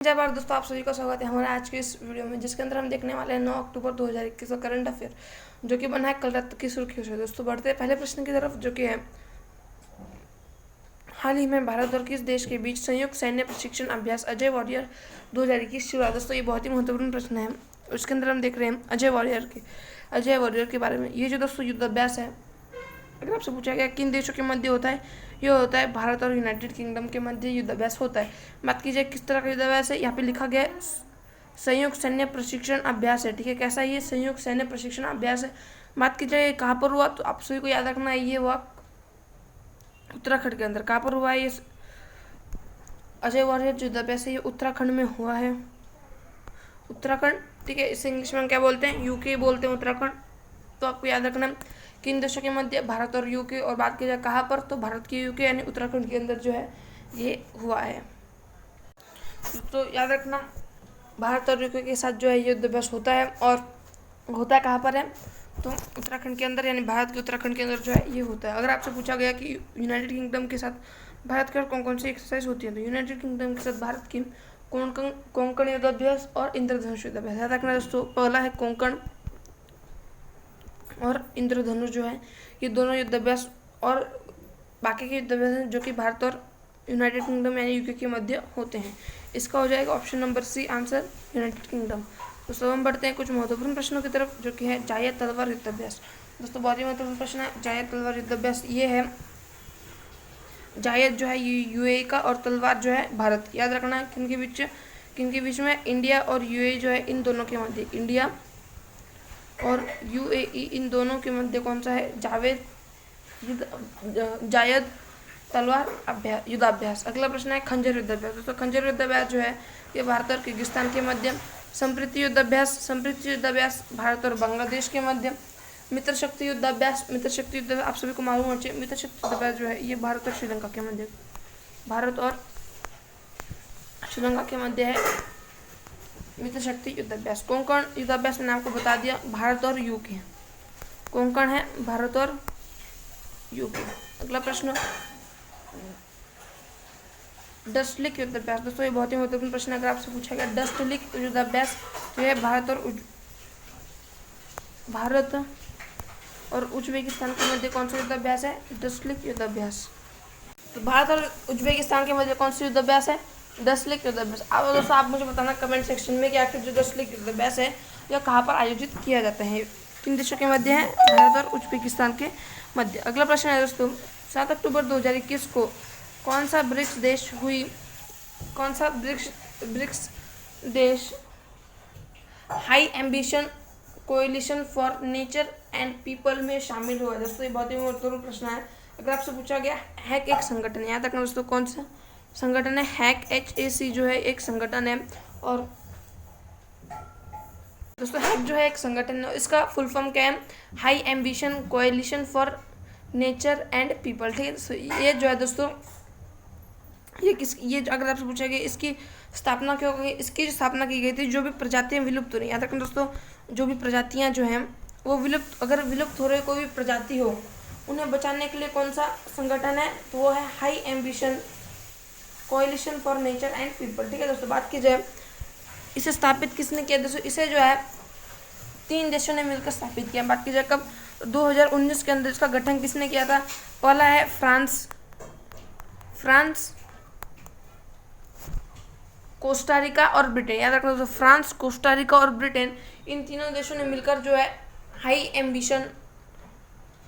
जय बार दोस्तों, आप सभी का स्वागत है हमारे आज के इस वीडियो में, जिसके अंदर हम देखने वाले हैं 9 अक्टूबर 2021 का करंट अफेयर, जो कि बना है कल रात की सुर्खियों से। दोस्तों बढ़ते हैं पहले प्रश्न की तरफ, जो कि है हाल ही में भारत और किस देश के बीच संयुक्त सैन्य प्रशिक्षण अभ्यास अजय वॉरियर 2021 शुरू हुआ। दोस्तों ये बहुत ही महत्वपूर्ण प्रश्न है। उसके अंदर हम देख रहे हैं अजय वॉरियर के बारे में। ये जो दोस्तों युद्ध अभ्यास है, अगर आपसे पूछा गया किन देशों के मध्य होता है, ये होता है भारत और यूनाइटेड किंगडम के मध्य युद्ध अभ्यास होता है। बात की जाए किस तरह का युद्ध अभ्यास है, यहाँ पे लिखा गया है संयुक्त सैन्य प्रशिक्षण अभ्यास है। ठीक है, कैसा ये संयुक्त सैन्य प्रशिक्षण अभ्यास है। बात की जाए कहाँ पर हुआ, तो आप सभी को याद रखना है, ये हुआ उत्तराखंड के अंदर। कहाँ पर हुआ है ये अजय वॉरियर युद्ध अभ्यास है, ये उत्तराखंड में हुआ है। उत्तराखंड, ठीक है, इसे इंग्लिश में क्या बोलते हैं, यूके बोलते हैं उत्तराखंड। तो आपको याद रखना किन देशों के मध्य, भारत और यूके। और बात की जाए कहाँ पर, तो भारत की यूके यानी उत्तराखंड के अंदर जो है ये हुआ है। तो याद रखना भारत और यूके के साथ जो है युद्ध अभ्यास होता है, और होता है कहाँ पर है, तो उत्तराखंड के अंदर, यानी भारत के उत्तराखंड के अंदर जो है ये होता है। अगर आपसे पूछा गया कि यूनाइटेड किंगडम के साथ भारत की कौन कौन सी एक्सरसाइज होती है, तो यूनाइटेड किंगडम के साथ भारत की कोंकण युद्धाभ्यास और इंद्रधनुष युद्धाभ्यास। याद रखना दोस्तों, पहला है कोंकण और इंद्रधनुष जो है ये दोनों युद्धाभ्यास, और बाकी के युद्धाभ्यास हैं जो कि भारत और यूनाइटेड किंगडम यानी यूके के मध्य होते हैं। इसका हो जाएगा option number C answer, United Kingdom. दोस्तों हम बढ़ते हैं कुछ महत्वपूर्ण प्रश्नों की तरफ, जो कि है जायद तलवार युद्धाभ्यास। दोस्तों बहुत ही महत्वपूर्ण प्रश्न है जायद तलवार युद्धाभ्यास। ये है जायद जो है यूएई का, और तलवार जो है भारत। याद रखना है किनके बीच में, इंडिया और यूएई जो है इन दोनों के मध्य, इंडिया और यूएई इन दोनों के मध्य कौन सा है, जायद तलवार युद्धाभ्यास। अगला प्रश्न है खंजर युद्धाभ्यास। दोस्तों खंजर युद्धाभ्यास जो है ये भारत और किर्गिस्तान के मध्य। संप्रीति युद्धाभ्यास भारत और बांग्लादेश के मध्य। मित्र शक्ति युद्धाभ्यास आप सभी को मालूम होना चाहिए, मित्र शक्ति युद्धाभ्यास जो है ये भारत और श्रीलंका के मध्य, भारत और श्रीलंका के मध्य है मित्र शक्ति युद्धाभ्यास। कोंकण युद्धाभ्यास मैंने आपको बता दिया, भारत और यूके। कोंकण है भारत और यूके। अगला प्रश्न डस्टलिक युद्धाभ्यास। दोस्तों ये बहुत ही महत्वपूर्ण प्रश्न है, अगर आपसे पूछा गया डस्टलिक युद्धाभ्यास जो है भारत और उज्बेकिस्तान के मध्य कौन सा युद्धाभ्यास है, डस्टलिक युद्धाभ्यास। तो भारत और उज्बेकिस्तान के मध्य कौन सा युद्धाभ्यास है, डस्टलिक युद्धाभ्यास। अब दोस्तों आप मुझे बताना कमेंट सेक्शन में कि आखिर जो डस्टलिक युद्धाभ्यास है यह कहाँ पर आयोजित किया जाता है, किन देशों के मध्य है, भारत और उज्बेकिस्तान के मध्य। अगला प्रश्न है दोस्तों 7 अक्टूबर 2021 को कौन सा ब्रिक्स देश high ambition coalition for nature and people में शामिल हुआ। दोस्तों ये बहुत ही महत्वपूर्ण प्रश्न है, अगर आपसे पूछा गया हैक एक संगठन, याद रखना दोस्तों कौन सा संगठन है, हैक HAC जो है एक संगठन है। और दोस्तों हैक जो है एक संगठन है, इसका फुल फॉर्म क्या है, high ambition coalition for nature and people. ठीक है, तो ये जो है दोस्तों ये अगर आपसे पूछा गया इसकी स्थापना क्यों की, इसकी जो स्थापना की गई थी, जो भी प्रजातियां विलुप्त हो रही, याद रखना दोस्तों जो भी प्रजातियां जो हैं वो अगर विलुप्त हो रही कोई भी प्रजाति हो, उन्हें बचाने के लिए कौन सा संगठन है, तो वो है high ambition coalition for nature and people. ठीक है दोस्तों, बात की जाए इसे स्थापित किसने किया, दोस्तों इसे जो है 3 देशों ने मिलकर स्थापित किया। बात की जाए कब, 2019 के अंदर इसका गठन किसने किया था, पहला है फ्रांस, कोस्टारिका और ब्रिटेन। याद रखना दोस्तों फ्रांस, कोस्टारिका और ब्रिटेन इन तीनों देशों ने मिलकर जो है high ambition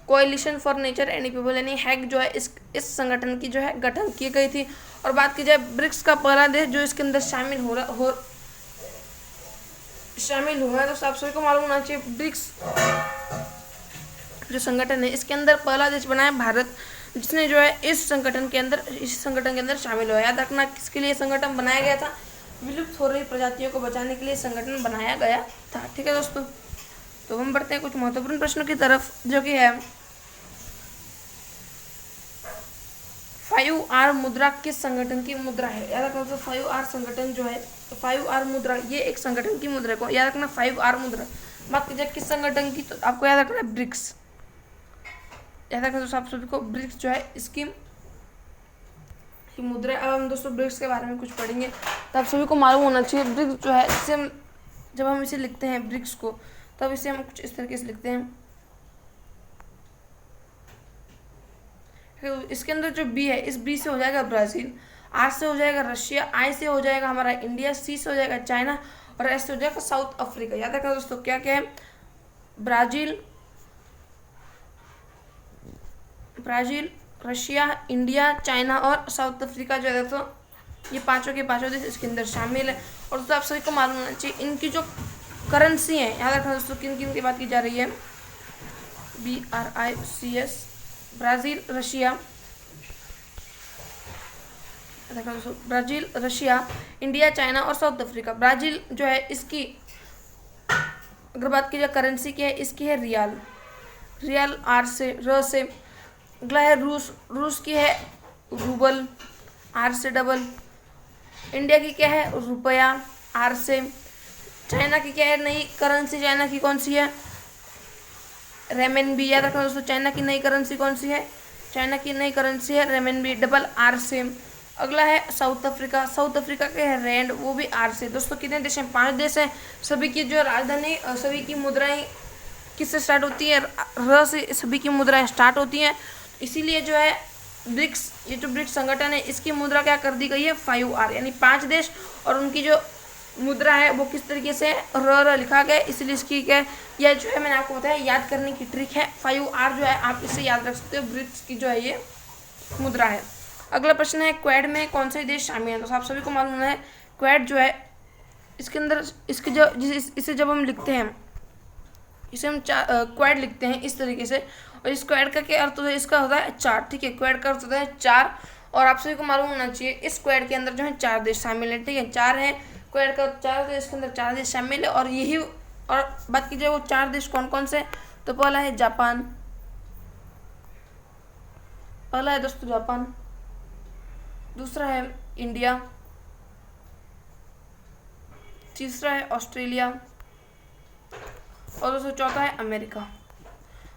coalition for nature and people यानी हैक जो है इस संगठन की जो है गठन की गई थी। और बात की जाए ब्रिक्स का पहला देश जो इसके अंदर शामिल हुआ है, तो आप सभी को मालूम होना चाहिए ब्रिक्स जो संगठन है इसके अंदर पहला देश बना है भारत, जिसने जो है इस संगठन के अंदर शामिल हुआ। याद रखना किसके लिए संगठन बनाया गया था, विलुप्त हो रही प्रजातियों को बचाने के लिए संगठन बनाया गया था। ठीक है दोस्तों, तो हम बढ़ते हैं कुछ महत्वपूर्ण प्रश्नों की तरफ, जो कि है 5R मुद्रा किस संगठन की मुद्रा है। याद रखना दोस्तों 5R संगठन जो है, 5R मुद्रा ये एक संगठन की मुद्रा को, याद रखना 5R मुद्रा। बात की जाए किस संगठन की, तो आपको याद रखना है ब्रिक्स। याद रखना दोस्तों आप सभी को ब्रिक्स जो है इसकी की मुद्रा। अब हम दोस्तों ब्रिक्स के बारे में कुछ पढ़ेंगे, तो आप सभी को मालूम होना चाहिए ब्रिक्स जो है, इससे हम जब हम इसे लिखते हैं ब्रिक्स को, तब इसे हम कुछ इस तरीके से लिखते हैं। इसके अंदर जो बी है, इस बी से हो जाएगा ब्राज़ील, आर से हो जाएगा रशिया, आई से हो जाएगा हमारा इंडिया, सी से हो जाएगा चाइना और एस से हो जाएगा साउथ अफ्रीका। याद रखना दोस्तों क्या क्या है, ब्राज़ील, रशिया, इंडिया, चाइना और साउथ अफ्रीका जो है दोस्तों, ये पांचों के पांचों देश इसके अंदर शामिल है। और दोस्तों आप सभी को मालूम होना चाहिए इनकी जो करेंसी है, याद रखना दोस्तों किन किन की बात की जा रही है, BRICS, ब्राज़ील, रशिया, देखो दोस्तों ब्राज़ील, रशिया, इंडिया, चाइना और साउथ अफ्रीका। ब्राज़ील जो है इसकी अगर बात की जाए करेंसी की है, इसकी है रियाल, रियाल आर से, र से। अगला है रूस की है रूबल, आर से डबल। इंडिया की क्या है, रुपया, आर से। चाइना की क्या है नई करेंसी, चाइना की कौन सी है, रेमेनबी। याद रखना दोस्तों चाइना की नई करेंसी कौन सी है, चाइना की नई करेंसी है रेमेनबी, डबल आर से। अगला है साउथ अफ्रीका, साउथ अफ्रीका के है रैंड, वो भी आर से। दोस्तों कितने देश हैं, 5 देश हैं। सभी की जो राजधानी, सभी की मुद्राएं किससे स्टार्ट होती है, र से सभी की मुद्राएं स्टार्ट होती हैं। इसीलिए जो है ब्रिक्स, ये जो ब्रिक्स संगठन है, इसकी मुद्रा क्या कर दी गई है, 5R, यानी 5 देश और उनकी जो मुद्रा है वो किस तरीके से र लिखा गया, इसलिए इसकी क्या, यह जो है मैंने आपको बताया याद करने की ट्रिक है। 5R जो है आप इसे याद रख सकते हो, ब्रिक्स की जो है ये मुद्रा है। अगला प्रश्न है क्वेड में कौन से देश शामिल हैं। तो आप सभी को मालूम है क्वेड जो है, इसके अंदर इसके जो इसे जब हम लिखते हैं, इसे हम क्वेड लिखते हैं इस तरीके से, और इस क्वेड का क्या अर्थ होता है, इसका होता है 4, ठीक है, क्वेड का अर्थ होता है 4। और आप सभी को मालूम होना चाहिए इस क्वेड के अंदर जो है 4 देश शामिल है, ठीक है, 4 है क्वेड का 4 देश के अंदर 4 देश शामिल है। और यही, और बात कीजिए वो 4 देश कौन कौन से, तो पहला है जापान, पहला है दोस्तों जापान, दूसरा है इंडिया, तीसरा है ऑस्ट्रेलिया और दोस्तों चौथा है अमेरिका।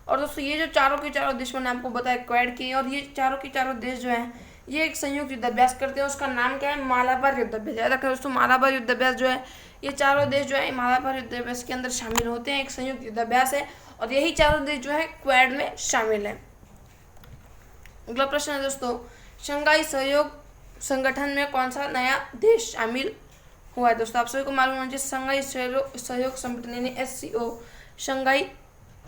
और दोस्तों ये जो चारों के चारों देश मैंने आपको बताया क्वेड की, और ये चारों के चारों देश जो हैं ये एक संयुक्त युद्धाभ्यास करते हैं, उसका नाम क्या है, मालाबार युद्धाभ्यास। याद रखें दोस्तों मालाबार युद्धाभ्यास जो है, ये चारों देश जो है मालाबार युद्धाभ्यास के अंदर शामिल होते हैं, एक संयुक्त युद्धाभ्यास है और यही चारों देश जो है क्वेड में शामिल है। अगला प्रश्न है दोस्तों, शंघाई सहयोग संगठन में कौन सा नया देश शामिल हुआ है। दोस्तों आप सभी को मालूम होना चाहिए शंघाई सहयोग संगठन यानी SCO, शंघाई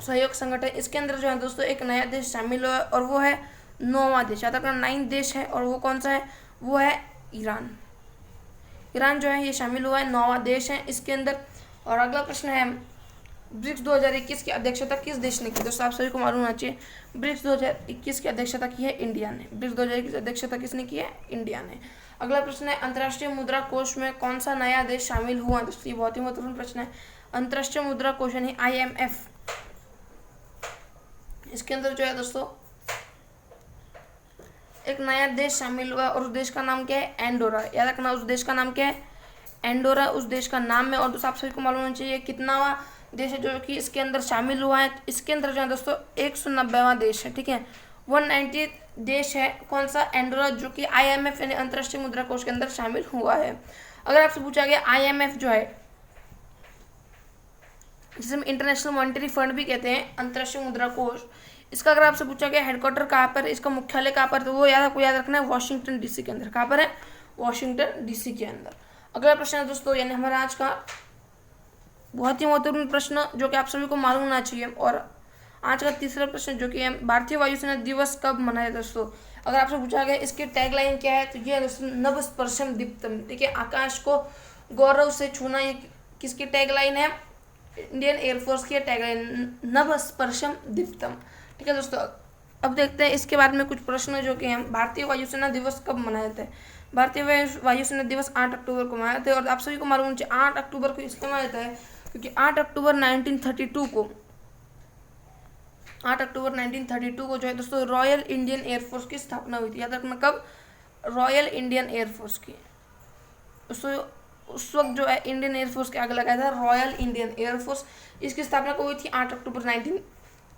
सहयोग संगठन, इसके अंदर जो है दोस्तों एक नया देश शामिल हुआ है और वो है 9वां देश। याद रखना 9 देश है और वो कौन सा है, वो है ईरान। ईरान जो है ये शामिल हुआ है, 9वां देश है इसके अंदर। और अगला प्रश्न है ब्रिक्स 2021 की अध्यक्षता किस देश ने की। दोस्तों आप सभी को मालूम होना चाहिए ब्रिक्स 2021 की अध्यक्षता की है इंडिया ने, ब्रिक्स 2021 की अध्यक्षता किसने की है, इंडिया ने। अगला प्रश्न है अंतर्राष्ट्रीय मुद्रा कोष में कौन सा नया देश शामिल हुआ। दोस्तों ये बहुत ही महत्वपूर्ण प्रश्न है। अंतर्राष्ट्रीय मुद्रा कोष यानी IMF, इसके अंदर जो है दोस्तों एक नया देश शामिल हुआ और उस देश का नाम क्या है, एंडोरा। याद रखना उस देश का नाम क्या है, एंडोरा उस देश का नाम है। और दोस्तों आप सभी को मालूम होना चाहिए कितनावा देश है जो कि इसके अंदर शामिल हुआ है। इसके अंदर जो है दोस्तों 190वां देश है, ठीक है, 190 देश है। कौन सा, एंडोरा, जो कि IMF यानी अंतर्राष्ट्रीय मुद्रा कोष के अंदर शामिल हुआ है। अगर आपसे पूछा गया IMF जो है, जिसे हम इंटरनेशनल मॉनेटरी फंड भी कहते हैं, अंतर्राष्ट्रीय मुद्रा कोष, इसका अगर आपसे पूछा गया हेडक्वार्टर कहाँ पर, इसका मुख्यालय कहाँ पर, तो वो आपको याद रखना है वॉशिंगटन DC के अंदर। कहाँ पर है, वॉशिंगटन DC के अंदर। अगला प्रश्न है दोस्तों, यानी हमारा आज का बहुत ही महत्वपूर्ण प्रश्न जो कि आप सभी को मालूम होना चाहिए। और आज का तीसरा प्रश्न जो कि है भारतीय वायुसेना दिवस कब मनाया दोस्तों। अगर आपसे पूछा गया इसकी टैगलाइन क्या है, तो ये है दोस्तों नभ स्पर्शम दीप्तम, ठीक है, आकाश को गौरव से छूना, ये किसकी टैगलाइन है, इंडियन एयरफोर्स की टैगलाइन नभ स्पर्शम दीप्तम, ठीक है दोस्तों। अब देखते हैं इसके बारे में कुछ प्रश्न जो कि हैं भारतीय वायुसेना दिवस कब मनाए थे। भारतीय वायुसेना दिवस 8 अक्टूबर को मनाए थे। और आप सभी को मालूम है 8 अक्टूबर को इसलिए मनाया था क्योंकि 8 अक्टूबर 1932 को, 8 अक्टूबर 1932 को जो है दोस्तों रॉयल इंडियन एयरफोर्स की स्थापना हुई थी। याद रखना कब, रॉयल इंडियन एयरफोर्स की, उस वक्त जो है इंडियन एयरफोर्स के आगे लगाया था रॉयल इंडियन एयरफोर्स। इसकी स्थापना को हुई थी 8 अक्टूबर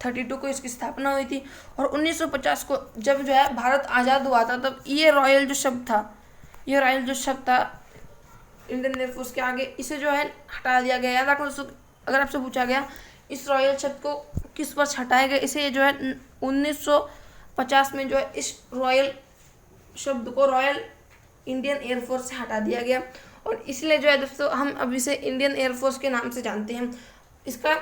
1932 को इसकी स्थापना हुई थी। और 1950 को जब जो है भारत आज़ाद हुआ था, तब ये रॉयल जो शब्द था इंडियन एयरफोर्स के आगे, इसे जो है हटा दिया गया। याद रखना दोस्तों, अगर आपसे पूछा गया इस रॉयल शब्द को किस वर्ष हटाया गया, इसे जो है 1950 में जो है इस रॉयल शब्द को रॉयल इंडियन एयरफोर्स से हटा दिया गया। और इसलिए जो है दोस्तों हम अब इसे इंडियन एयरफोर्स के नाम से जानते हैं। इसका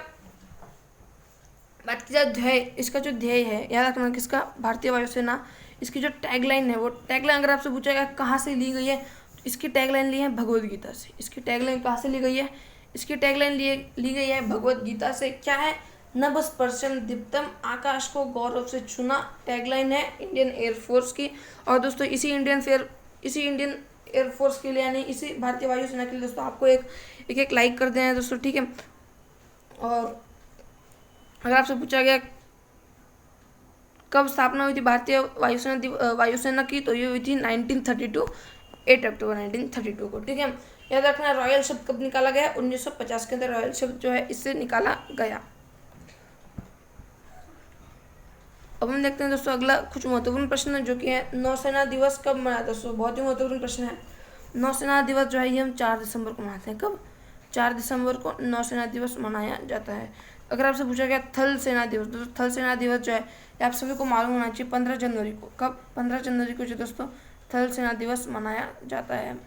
बात की जाए ध्येय, इसका जो ध्येय है, याद रखना किसका, भारतीय वायुसेना। इसकी जो टैगलाइन है, वो टैगलाइन अगर आपसे पूछा गया कहाँ से ली गई है, तो इसकी टैगलाइन ली है भगवद गीता से। इसकी टैगलाइन कहाँ से ली गई है, इसकी टैगलाइन ली गई है भगवद गीता से। क्या है, नभ स्पर्शम दीप्तम, आकाश को गौरव से छूना, टैगलाइन है इंडियन एयरफोर्स की। और दोस्तों इसी इंडियन एयरफोर्स के लिए यानी इसी भारतीय वायुसेना के लिए दोस्तों आपको एक लाइक कर देना है दोस्तों, ठीक है। और अगर आपसे पूछा गया कब स्थापना हुई थी भारतीय वायुसेना की, तो ये हुई थी 1932, 8 अक्टूबर 1932 को, ठीक है। याद रखना रॉयल शब्द कब निकाला गया, 1950 के अंदर रॉयल शब्द जो है इससे निकाला गया। अब हम देखते हैं दोस्तों अगला कुछ महत्वपूर्ण प्रश्न है, जो कि है नौसेना दिवस कब मनाया दोस्तों। बहुत ही महत्वपूर्ण प्रश्न है। नौसेना दिवस जो है ये हम 4 दिसंबर को मनाते हैं। कब, 4 दिसंबर को नौसेना दिवस मनाया जाता है। अगर आपसे पूछा गया थल सेना दिवस, दोस्तों थल सेना दिवस जो है ये आप सभी को मालूम होना चाहिए 15 जनवरी को। कब, 15 जनवरी को जो दोस्तों थल सेना दिवस मनाया जाता है।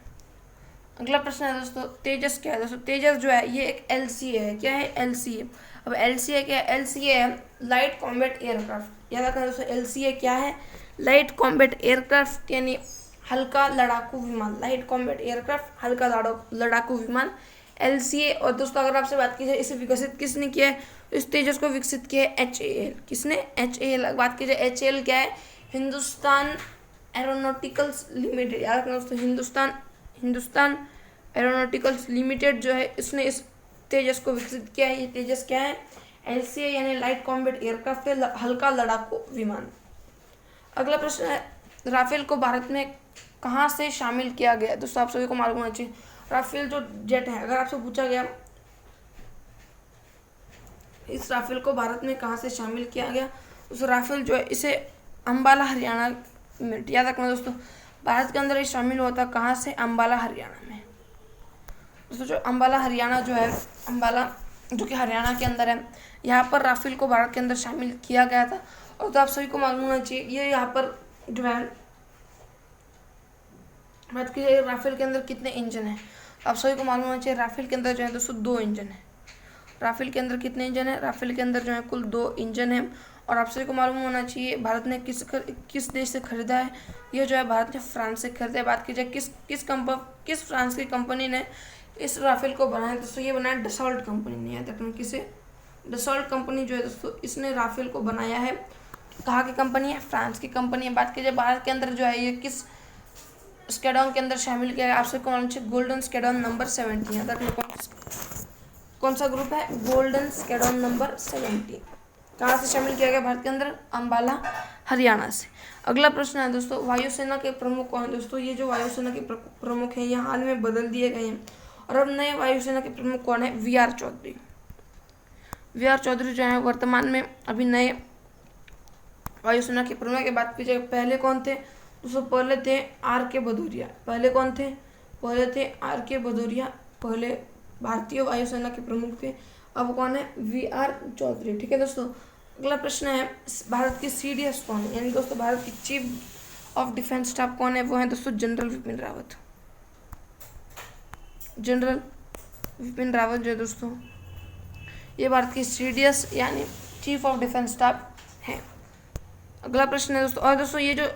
अगला प्रश्न है दोस्तों तेजस क्या है। दोस्तों तेजस जो है ये एक LCA है। क्या है, LCA। अब LCA क्या है, LCA है लाइट कॉम्बैट एयरक्राफ्ट। याद रखना दोस्तों LCA क्या है, लाइट कॉम्बैट एयरक्राफ्ट यानी हल्का लड़ाकू विमान। लाइट कॉम्बैट एयरक्राफ्ट, हल्का लड़ाकू विमान, LCA। और दोस्तों अगर आपसे बात की जाए इसे विकसित किसने किया है, तो इस तेजस को विकसित किया है HAL। किसने, HAL। बात की जाए HAL क्या है, हिंदुस्तान एरोनॉटिकल्स लिमिटेड। याद रखना दोस्तों हिंदुस्तान एरोनॉटिकल्स लिमिटेड जो है इसने इस तेजस को विकसित किया है। ये तेजस क्या है, LCA यानी लाइट कॉम्बैट एयरक्राफ्ट है, हल्का लड़ाकू विमान। अगला प्रश्न है राफेल को भारत में कहाँ से शामिल किया गया। दोस्तों आप सभी को मालूम होना चाहिए राफेल जो जेट है, अगर आपसे पूछा गया इस राफेल को भारत में कहाँ से शामिल किया गया, उस राफेल जो है इसे अंबाला हरियाणा में। याद रखना दोस्तों भारत के अंदर ये शामिल हुआ था कहाँ से, अंबाला हरियाणा में। दोस्तों जो अंबाला हरियाणा जो है, अंबाला जो कि हरियाणा के अंदर है, यहाँ पर राफेल को भारत के अंदर शामिल किया गया था। और तो आप सभी को मालूम होना चाहिए ये यहाँ पर जो है बात की राफेल के अंदर कितने इंजन हैं, आप सभी को मालूम होना चाहिए राफेल के अंदर जो है दोस्तों 2 इंजन है। राफेल के अंदर कितने इंजन है, राफेल के अंदर जो है कुल 2 इंजन है। और आप सभी को मालूम होना चाहिए भारत ने किस देश से खरीदा है, ये जो है भारत ने फ्रांस से खरीदा है। बात की जाए किस फ्रांस की कंपनी ने इस राफेल को बनाया, दोस्तों ये बनाया डसॉल्ट कंपनी ने। याद रखना किसे, डसॉल्ट कंपनी जो है दोस्तों इसने राफेल को बनाया है। कहाँ की कंपनी है, फ्रांस की कंपनी है। बात की जाए भारत के अंदर जो है ये किस स्क्वाड्रन के अंदर शामिल किया गया, आप सबको मालूम चाहिए गोल्डन स्क्वाड्रन नंबर 70। याद रखना कौन सा ग्रुप है, गोल्डन स्क्वाड्रन नंबर 70। कहाँ से शामिल किया गया भारत के अंदर, अंबाला हरियाणा से। अगला प्रश्न है दोस्तों वायुसेना के प्रमुख कौन है। दोस्तों ये जो वायुसेना के प्रमुख हैं ये हाल में बदल दिए गए हैं और अब नए वायुसेना के प्रमुख कौन है, VR चौधरी। VR चौधरी जो है वर्तमान में अभी नए वायुसेना के प्रमुख की बात की जाए पहले कौन थे दोस्तों, पहले थे RK भदौरिया। पहले कौन थे, पहले थे RK भदौरिया, पहले भारतीय वायुसेना के प्रमुख थे। अब कौन है, VR चौधरी, ठीक है दोस्तों। अगला प्रश्न है भारत की CDS कौन है, यानी दोस्तों भारत की चीफ ऑफ डिफेंस स्टाफ कौन है, वो है दोस्तों जनरल विपिन रावत। जनरल विपिन रावत जो है दोस्तों ये भारत की CDS यानी चीफ ऑफ डिफेंस स्टाफ है। अगला प्रश्न है दोस्तों, और दोस्तों ये जो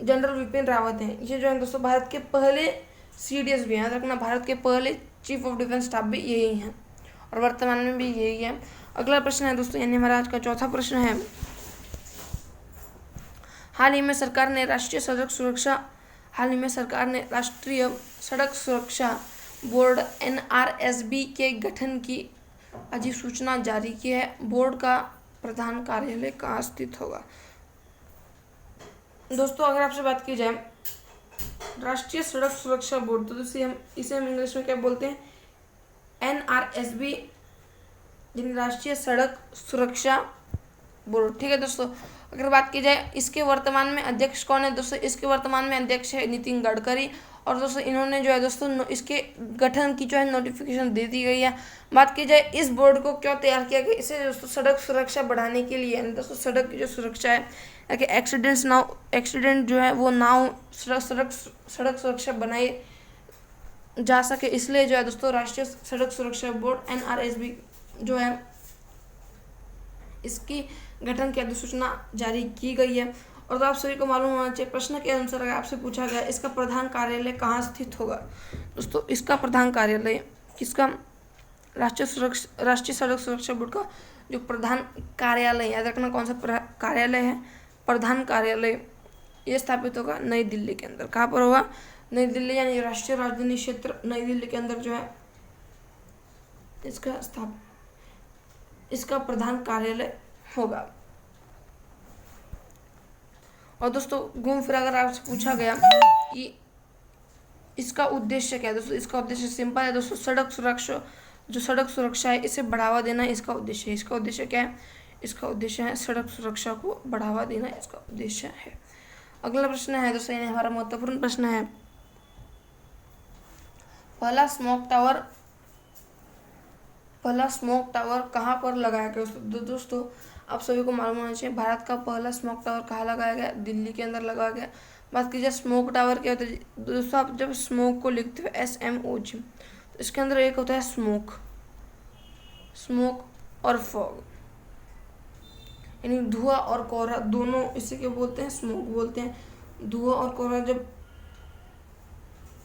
जनरल विपिन रावत हैं ये जो है दोस्तों भारत के पहले CDS भी हैं। याद रखना भारत के पहले चीफ ऑफ डिफेंस स्टाफ भी यही हैं और वर्तमान में भी यही है। अगला प्रश्न है दोस्तों यानी हमारा आज का चौथा प्रश्न है हाल ही में सरकार ने राष्ट्रीय सड़क सुरक्षा बोर्ड NRSB के गठन की अधिसूचना जारी की है। बोर्ड का प्रधान कार्यालय कहाँ स्थित होगा। दोस्तों अगर आपसे बात की जाए राष्ट्रीय सड़क सुरक्षा बोर्ड, तो इसे हम इंग्लिश में क्या बोलते हैं, NRSB यानी राष्ट्रीय सड़क सुरक्षा बोर्ड। ठीक है दोस्तों, अगर बात की जाए इसके वर्तमान में अध्यक्ष कौन है दोस्तों, इसके वर्तमान में अध्यक्ष है नितिन गडकरी। और दोस्तों इन्होंने जो है दोस्तों इसके गठन की जो है नोटिफिकेशन दे दी गई है। बात की जाए इस बोर्ड को क्यों तैयार किया गया, इसे दोस्तों सड़क सुरक्षा बढ़ाने के लिए, दोस्तों सड़क की जो सुरक्षा है कि एक्सीडेंट जो है वो नाव सड़क सुरक्षा बनाई जा सके, इसलिए जो है दोस्तों राष्ट्रीय सड़क सुरक्षा बोर्ड NRSB जो है इसकी गठन की अधिसूचना जारी की गई है। और तो आप सभी को मालूम होना चाहिए, प्रश्न के अनुसार अगर आपसे पूछा गया इसका प्रधान कार्यालय कहाँ स्थित होगा दोस्तों, इसका प्रधान कार्यालय किसका, राष्ट्रीय सड़क सुरक्षा बोर्ड का जो प्रधान कार्यालय, याद रखना कौन सा कार्यालय है, प्रधान कार्यालय, ये स्थापित होगा नई दिल्ली के अंदर। कहाँ पर होगा, नई दिल्ली, यानी राष्ट्रीय राजधानी क्षेत्र नई दिल्ली के अंदर जो है इसका प्रधान कार्यालय होगा। और दोस्तों घूम फिर अगर आपसे पूछा गया कि इसका उद्देश्य क्या है दोस्तों, इसका उद्देश्य सिंपल है दोस्तों, सड़क सुरक्षा है इसे बढ़ावा देना इसका उद्देश्य है। इसका उद्देश्य क्या है, इसका उद्देश्य है सड़क सुरक्षा को बढ़ावा देना, इसका उद्देश्य है। अगला प्रश्न है दोस्तों, ये हमारा महत्वपूर्ण प्रश्न है, पहला स्मोक टावर कहाँ पर लगाया गया दोस्तों, आप सभी को मालूम होना चाहिए भारत का पहला स्मोक टावर कहाँ लगाया गया, दिल्ली के अंदर लगाया गया। बात की जाए स्मोक टावर क्या होता है दोस्तों, आप जब स्मोक को लिखते हो SMOG, तो इसके अंदर एक होता है स्मोक और फॉग, यानी धुआं और कोहरा, दोनों इसे क्या बोलते हैं, स्मोक बोलते हैं। धुआं और कोहरा जब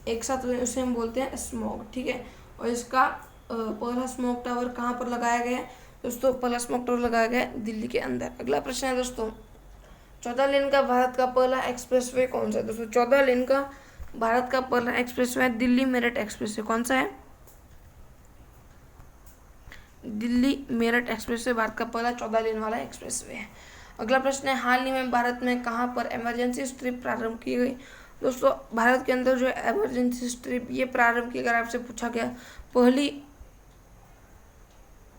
एक साथ उसे हम बोलते हैं स्मोक। ठीक है, और इसका पहला स्मोक टावर कहाँ पर लगाया गया है दोस्तों, पहला स्मोक टावर लगाया गया है दिल्ली के अंदर। अगला प्रश्न है दोस्तों, 14 लेन का भारत का पहला एक्सप्रेसवे कौन सा है दोस्तों, 14 लेन का भारत का पहला एक्सप्रेसवे है दिल्ली मेरठ एक्सप्रेसवे। कौन सा है, दिल्ली मेरठ एक्सप्रेसवे भारत का पहला 14 लेन वाला एक्सप्रेसवे है। अगला प्रश्न है, हाल ही में भारत में कहाँ पर इमरजेंसी स्ट्रिप प्रारंभ की गई दोस्तों, भारत के अंदर जो इमरजेंसी स्ट्रिप ये प्रारंभ की, अगर आपसे पूछा गया पहली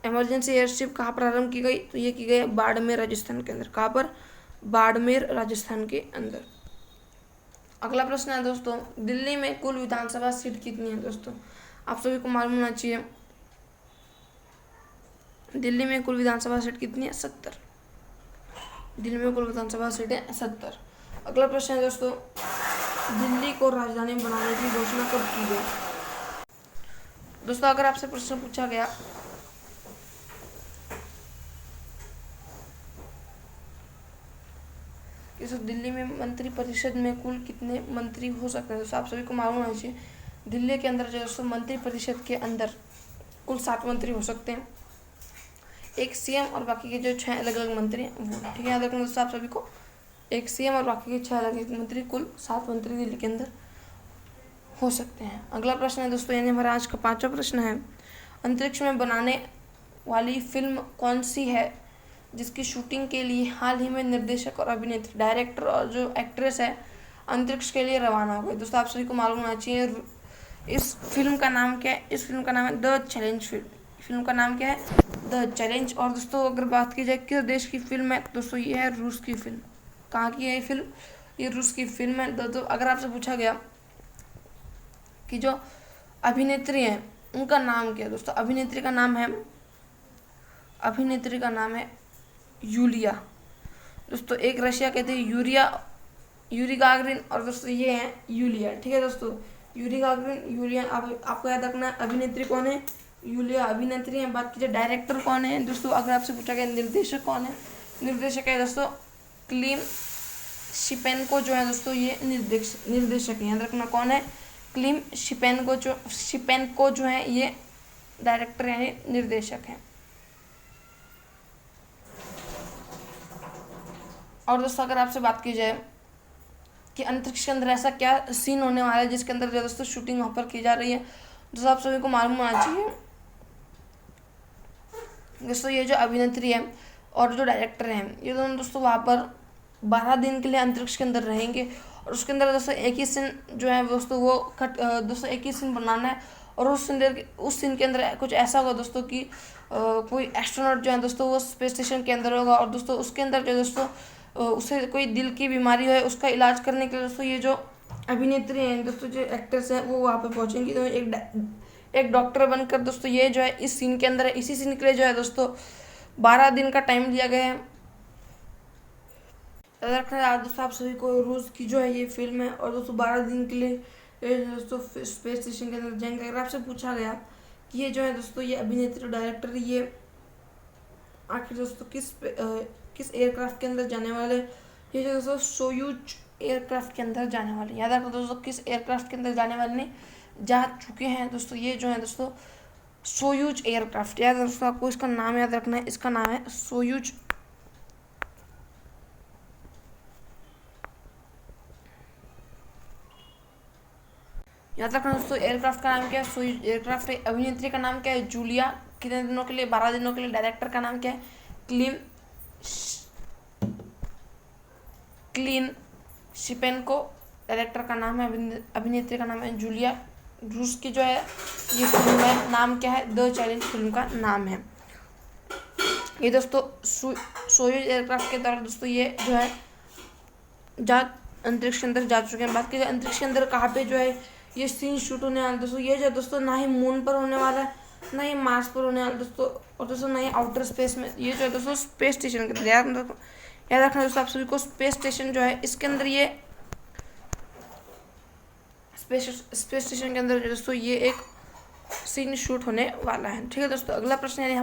इमरजेंसी एयर स्ट्रिप कहाँ प्रारंभ की गई, तो ये की गई बाड़मेर राजस्थान के अंदर। कहाँ पर, बाड़मेर राजस्थान के अंदर। अगला प्रश्न है दोस्तों, दिल्ली में कुल विधानसभा सीट कितनी है दोस्तों, आप सभी को मालूम होना चाहिए दिल्ली में कुल विधानसभा सीट कितनी है, 70। दिल्ली में कुल विधानसभा सीट है 70। अगला प्रश्न है दोस्तों, दिल्ली को राजधानी बनाने की घोषणा कब की गई दोस्तों, अगर आपसे प्रश्न पूछा गया कि दिल्ली में मंत्री परिषद में कुल कितने मंत्री हो सकते हैं दोस्तों, आप सभी को मालूम होना चाहिए दिल्ली के अंदर जो दोस्तों मंत्री परिषद के अंदर कुल 7 मंत्री हो सकते हैं, एक CM और बाकी के जो 6 अलग अलग मंत्री हैं वो। ठीक है, याद रखना दोस्तों आप सभी को, एक CM और बाकी के 6 अलग अलग मंत्री, कुल 7 मंत्री दिल्ली के अंदर हो सकते हैं। अगला प्रश्न है दोस्तों, यानी हमारा आज का 5वां प्रश्न है, अंतरिक्ष में बनाने वाली फिल्म कौन सी है जिसकी शूटिंग के लिए हाल ही में निर्देशक और अभिनेत्री, डायरेक्टर और जो एक्ट्रेस है अंतरिक्ष के लिए रवाना हो गई दोस्तों, आप सभी को मालूम होना चाहिए इस फिल्म का नाम क्या है, इस फिल्म का नाम है द चैलेंज। फिल्म का नाम क्या है, द चैलेंज। और दोस्तों अगर बात की जाए किस देश की फिल्म है दोस्तों, ये है रूस की फिल्म। कहाँ की है ये फिल्म, ये रूस की फिल्म है दोस्तों। अगर आपसे पूछा गया कि जो अभिनेत्री हैं उनका नाम क्या है दोस्तों, अभिनेत्री का नाम है यूलिया दोस्तों। एक रशिया के थे यूरी गागरिन, और दोस्तों ये है यूलिया। ठीक है दोस्तों, यूरी गागरिन, यूलिया। आपको याद रखना है अभिनेत्री कौन है, यूलिया अभिनेत्री है। बात कीजिए डायरेक्टर कौन है दोस्तों, अगर आपसे पूछा गया निर्देशक कौन है, निर्देशक है दोस्तों क्लीम शिपेन्को जो है दोस्तों, ये निर्देशक है। याद रखना कौन है, क्लीम शिपेन्को जो है ये डायरेक्टर यानी निर्देशक है। और दोस्तों अगर आपसे बात की जाए कि अंतरिक्ष के अंदर ऐसा क्या सीन होने वाला है जिसके अंदर जो दोस्तों शूटिंग वहाँ पर की जा रही है, दोस्तों आप सभी को मालूम होना चाहिए दोस्तों ये जो अभिनेत्री है और जो डायरेक्टर हैं ये दोनों दोस्तों वहाँ पर 12 दिन के लिए अंतरिक्ष के अंदर रहेंगे। और उसके अंदर दोस्तों एक ही सीन जो है दोस्तों वो दोस्तों एक ही सीन बनाना है और उस सीन के अंदर कुछ ऐसा होगा दोस्तों कि कोई एस्ट्रोनॉट जो है दोस्तों वो स्पेस स्टेशन के अंदर होगा, और दोस्तों उसके अंदर जो दोस्तों उसे कोई दिल की बीमारी है, उसका इलाज करने के लिए दोस्तों ये जो अभिनेत्री हैं दोस्तों, जो एक्टर्स हैं, वो वहाँ पे पहुँचेंगी। तो एक डॉक्टर बनकर दोस्तों ये जो है इस सीन के अंदर है। इसी सीन के लिए जो है दोस्तों 12 दिन का टाइम दिया गया है। याद रखना है दोस्तों आप सभी को, रोज की जो है ये फिल्म है, और दोस्तों 12 दिन के लिए ये दोस्तों स्पेस स्टेशन के अंदर जाएंगे। अगर आपसे पूछा गया कि ये जो है दोस्तों ये अभिनेत्री डायरेक्टर ये आखिर दोस्तों किस एयरक्राफ्ट के अंदर जाने वाले, ये जो दोस्तों सोयूज एयरक्राफ्ट के अंदर जाने वाले। याद रखो दोस्तों किस एयरक्राफ्ट के अंदर जाने वाले नहीं, जा चुके हैं दोस्तों ये जो है दोस्तों सोयूज एयरक्राफ्ट। याद दोस्तों आपको इसका नाम याद रखना है, इसका नाम है सोयूज। याद रखना दोस्तों एयरक्राफ्ट का नाम क्या है, सोयूज एयरक्राफ्ट है। अभिनेत्री का नाम क्या है, जूलिया। कितने दिनों के लिए, 12 दिनों के लिए। डायरेक्टर का नाम क्या है, क्लीन शिपेनको। डायरेक्टर का नाम है, अभिनेत्री का नाम है जूलिया। रूस की जो है ये फिल्म है, नाम क्या है, द चैलेंज फिल्म का नाम है। ये दोस्तों सोयूज एयरक्राफ्ट के द्वारा दोस्तों ये जो है अंतरिक्ष के अंदर जा चुके हैं। बात की अंतरिक्ष के अंदर कहाँ पे जो है ये सीन शूट होने वाला दोस्तों, ये जो दोस्तों ना ही मून पर होने वाला है, ना ही मार्स पर होने वाला दोस्तों, और दोस्तों ना ही आउटर स्पेस में। ये जो है दोस्तों स्पेस स्टेशन के अंदर। याद रखना दोस्तों आप सभी को, स्पेस स्टेशन जो है इसके अंदर ये स्पेस स्टेशन के अंदर जो दोस्तों ये एक सीन शूट होने वाला है। ठीक है दोस्तों, अगला प्रश्न यानी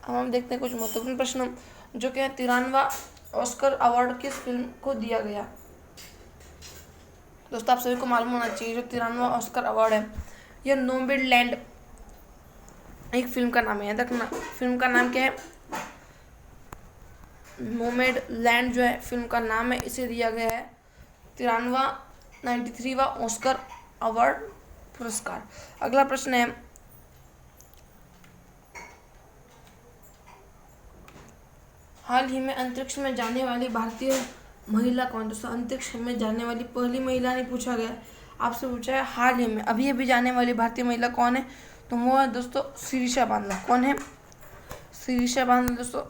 हम देखते हैं कुछ महत्वपूर्ण प्रश्न, जो कि 93वां ऑस्कर अवार्ड किस फिल्म को दिया गया। दोस्तों आप सभी को मालूम होना चाहिए जो 93वां ऑस्कर अवार्ड है यह नोमैडलैंड एक फिल्म का नाम है। याद रखना फिल्म का नाम क्या है, नोमैडलैंड जो है फिल्म का नाम है, इसे दिया गया है 93वां ऑस्कर अवार्ड पुरस्कार। अगला प्रश्न है, हाल ही में अंतरिक्ष में जाने वाली भारतीय महिला कौन। दोस्तों अंतरिक्ष में जाने वाली पहली महिला नहीं पूछा गया, आपसे पूछा है हाल ही में अभी अभी जाने वाली भारतीय महिला कौन है, तो वो है दोस्तों शिरीषा बांदल। कौन है, शिरीषा बांदल दोस्तों।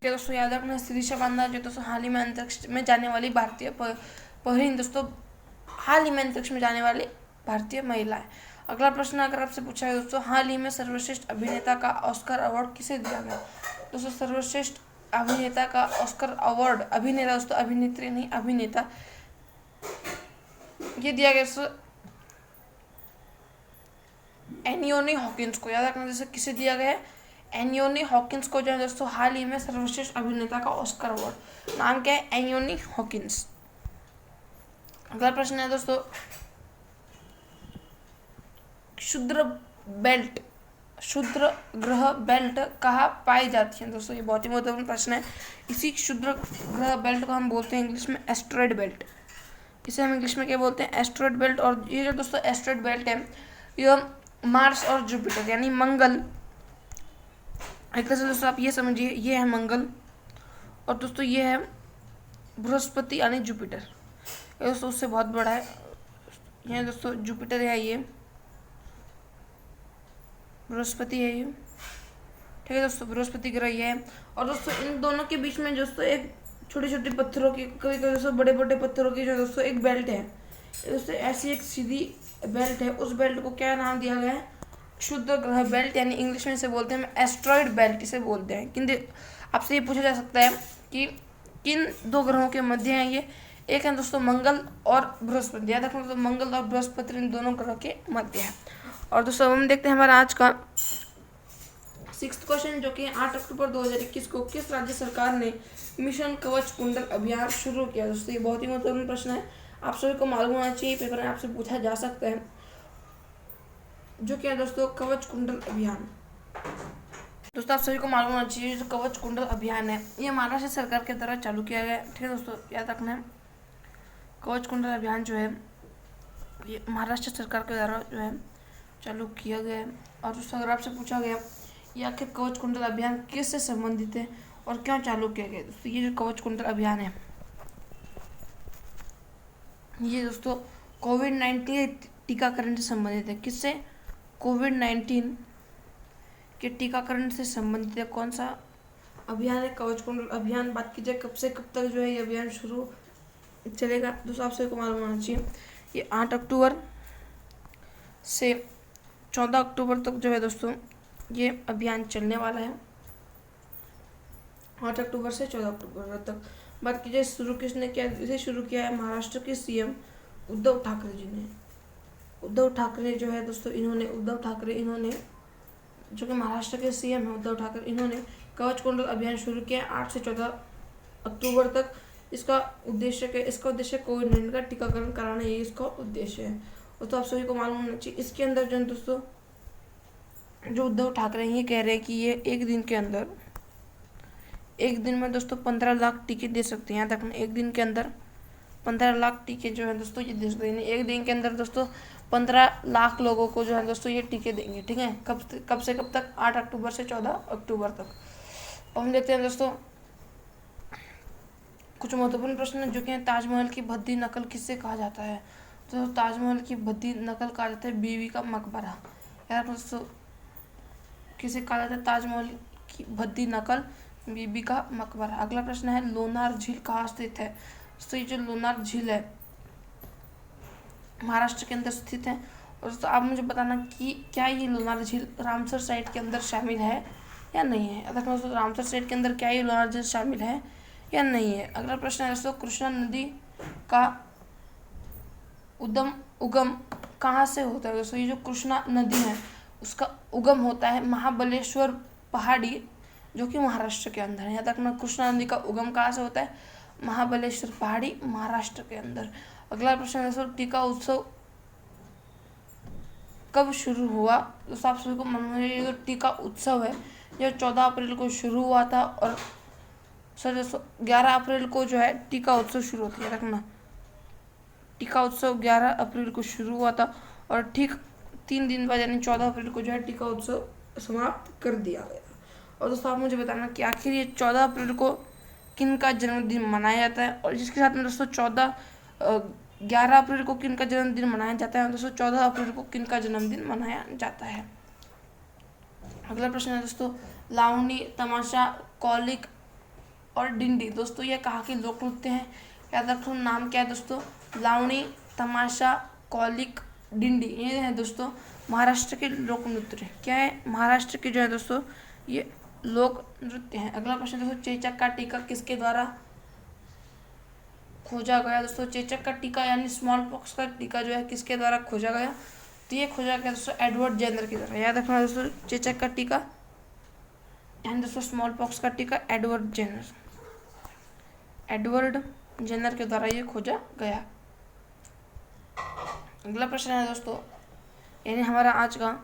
दोस्तों याद रखना शिरीषा बांदल जो दोस्तों हाल ही में अंतरिक्ष में जाने वाली भारतीय पहली दोस्तों हाल ही में अंतरिक्ष में जाने वाली भारतीय महिला है। अगला प्रश्न अगर आपसे पूछा है दोस्तों, हाल ही में सर्वश्रेष्ठ अभिनेता का ऑस्कर अवार्ड किसे दिया गया। दोस्तों सर्वश्रेष्ठ अभिनेता का ऑस्कर अवार्ड, अभिनेता दोस्तों अभिनेत्री नहीं अभिनेता, ये दिया गया एंथोनी हॉकिंस को। याद रखना जैसे किसे दिया गया है, एंथोनी हॉकिंस को जो है दोस्तों हाल ही में सर्वश्रेष्ठ अभिनेता का ऑस्कर अवार्ड। नाम क्या है, एंथोनी हॉकिंस। अगला प्रश्न है दोस्तों, क्षुद्र ग्रह बेल्ट कहाँ पाई जाती है। दोस्तों ये बहुत ही महत्वपूर्ण प्रश्न है। इसी क्षुद्र ग्रह बेल्ट को हम बोलते हैं इंग्लिश में एस्टेरॉयड बेल्ट। इसे हम इंग्लिश में क्या बोलते हैं, एस्टेरॉयड बेल्ट। और ये जो दोस्तों एस्टेरॉयड बेल्ट है यह मार्स और जुपिटर यानी मंगल, एक तरह से दोस्तों आप ये समझिए ये है मंगल, और दोस्तों ये है बृहस्पति यानी जुपिटर। ये दोस्तों उससे बहुत बड़ा है, ये दोस्तों जुपिटर है, ये बृहस्पति है, ये ठीक है दोस्तों बृहस्पति ग्रह ये है। और दोस्तों इन दोनों के बीच में दोस्तों एक छोटे छोटे पत्थरों की, कभी कभी दोस्तों बड़े बड़े पत्थरों की जो दोस्तों एक बेल्ट है, दोस्तों ऐसी एक सीधी बेल्ट है, उस बेल्ट को क्या नाम दिया गया है, क्षुद्र ग्रह बेल्ट, यानी इंग्लिश में इसे बोलते हैं एस्टेरॉयड बेल्ट इसे बोलते हैं। किंतु आपसे ये पूछा जा सकता है कि किन दो ग्रहों के मध्य हैं ये, एक है दोस्तों मंगल और बृहस्पति। याद रखना तो मंगल और बृहस्पति इन दोनों ग्रह के मध्य है। और दोस्तों हम देखते हैं हमारा आज का 6th क्वेश्चन, जो कि 8 अक्टूबर 2021 को किस राज्य सरकार ने मिशन कवच कुंडल अभियान शुरू किया। दोस्तों ये बहुत ही महत्वपूर्ण प्रश्न है, आप सभी को मालूम होना चाहिए, पेपर में आपसे पूछा जा सकता है। जो क्या दोस्तों कवच कुंडल अभियान, दोस्तों आप सभी को मालूम होना चाहिए जो कवच कुंडल अभियान है ये महाराष्ट्र सरकार के द्वारा चालू किया गया है। ठीक है दोस्तों याद रखना है, कवच कुंडल अभियान जो है ये महाराष्ट्र सरकार के द्वारा जो है चालू किया गया है। और दोस्तों अगर आपसे पूछा गया ये आखिर कवच कुंडल अभियान किससे संबंधित है और क्यों चालू किया गया, दोस्तों ये जो कवच कुंडल अभियान है ये दोस्तों टीकाकरण से संबंधित है। किससे? कोविड-19 के टीकाकरण से संबंधित है। कौन सा अभियान है? कवच कुंडल अभियान। बात की जाए कब से कब तक जो है ये अभियान शुरू चलेगा, दोस्तों आप सभी को मालूम होना चाहिए। ये 8 अक्टूबर से 14 अक्टूबर तक जो है दोस्तों ये अभियान चलने वाला है। 8 अक्टूबर से 14 अक्टूबर तक। बात की जाए शुरू किसने किया, इसे शुरू किया है महाराष्ट्र के सीएम उद्धव ठाकरे जी ने। उद्धव ठाकरे जो है दोस्तों इन्होंने जो कि महाराष्ट्र के सीएम है उद्धव ठाकरे, इन्होंने कवच कुंडल अभियान शुरू किया 8 से 14 अक्टूबर तक। इसका उद्देश्य कोविड-19 का टीकाकरण कराना, ये इसका उद्देश्य है। और तो आप सभी को मालूम होना चाहिए इसके अंदर जो है दोस्तों जो उद्धव ठाकरे ये कह रहे हैं कि ये एक दिन में दोस्तों 15 लाख टीके दे सकते हैं। यहाँ तक एक दिन के अंदर 15 लाख टीके जो है दोस्तों ये दे सकते हैं। एक दिन के अंदर दोस्तों 15 लाख लोगों को जो है दोस्तों ये टीके देंगे। ठीक है, कब से कब तक? 8 अक्टूबर से 14 अक्टूबर तक। और हम देखते हैं दोस्तों कुछ महत्वपूर्ण प्रश्न जो कि ताजमहल की भद्दी नकल किससे कहा जाता है? तो ताजमहल की भद्दी नकल कहा जाता है बीबी का मकबरा। यार दोस्तों किसे कहा जाता है? ताजमहल की भद्दी नकल बीबी का मकबरा। अगला प्रश्न है लोनार झील कहाँ स्थित है? तो ये जो लोनार झील है महाराष्ट्र के अंदर स्थित है। और दोस्तों आप मुझे बताना कि क्या ये लोनार झील रामसर साइट के अंदर शामिल है या नहीं है। अगर दोस्तों रामसर साइट के अंदर क्या ये लोनार झील शामिल है या नहीं है। अगला प्रश्न है दोस्तों कृष्णा नदी का उगम कहाँ से होता है? दोस्तों ये जो कृष्णा नदी है उसका उगम होता है महाबलेश्वर पहाड़ी जो कि महाराष्ट्र के अंदर है। यहाँ तक ना कृष्णा नदी का उगम कहाँ से होता है? महाबलेश्वर पहाड़ी महाराष्ट्र के अंदर। अगला प्रश्न है दोस्तों टीका उत्सव कब शुरू हुआ? दोस्तों आप सभी को मालूम है ये जो टीका उत्सव है ये 14 अप्रैल को शुरू हुआ था। और सर दोस्तों 11 अप्रैल को जो है टीका उत्सव शुरू होती है। रखना टीका उत्सव 11 अप्रैल को शुरू हुआ था और ठीक 3 दिन बाद यानी 14 अप्रैल को जो है टीका उत्सव समाप्त कर दिया गया। और दोस्तों आप मुझे बताना कि आखिर ये 14 अप्रैल को किन का जन्मदिन मनाया जाता है। और जिसके साथ में दोस्तों 11 अप्रैल को किन का जन्मदिन मनाया जाता है। दोस्तों 14 अप्रैल को किन का जन्मदिन मनाया जाता है। अगला प्रश्न है दोस्तों लावनी, तमाशा, कौलिक और डिंडी दोस्तों ये कहाँ के लोक नृत्य हैं? याद रखो नाम क्या है दोस्तों? लावनी, तमाशा, कौलिक, डिंडी ये है दोस्तों महाराष्ट्र के लोक नृत्य। क्या है? महाराष्ट्र के जो है दोस्तों ये लोक नृत्य हैं। अगला प्रश्न दोस्तों चेचक का टीका किसके द्वारा खोजा गया? दोस्तों चेचक का टीका यानी स्मॉल पॉक्स का टीका जो है किसके द्वारा खोजा गया? तो ये खोजा गया दोस्तों एडवर्ड जेनर के द्वारा। याद रखना दोस्तों चेचक का टीका यानी दोस्तों स्मॉल पॉक्स का टीका एडवर्ड जेनर के द्वारा ये खोजा गया। अगला प्रश्न है दोस्तों यानी हमारा आज का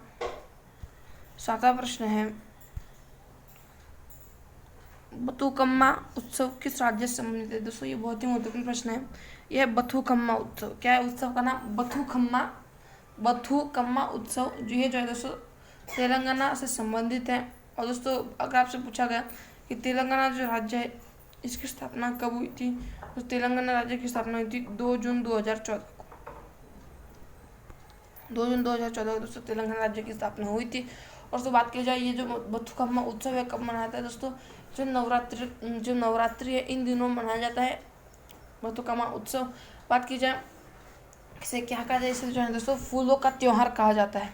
7वां प्रश्न है बथुकम्मा उत्सव किस राज्य से संबंधित है? दोस्तों ये बहुत ही महत्वपूर्ण प्रश्न है। यह बथुकम्मा उत्सव क्या है? उत्सव का नाम बथुकम्मा उत्सव जो है दोस्तों तेलंगाना से संबंधित है। और दोस्तों अगर आपसे पूछा गया कि तेलंगाना जो राज्य है इसकी स्थापना कब हुई थी? तो तेलंगाना राज्य की स्थापना हुई थी 2 जून 2014 को। 2 जून 2014 को दोस्तों तेलंगाना राज्य की स्थापना हुई थी। और तो बात की जाए ये जो बथुकम्मा उत्सव है कब मनाया जाता है? दोस्तों जो नवरात्रि है इन दिनों मनाया जाता है बथुकम्मा उत्सव। बात की जाए इसे क्या कहा जाए? इसे जो है दोस्तों फूलों का त्योहार कहा जाता है।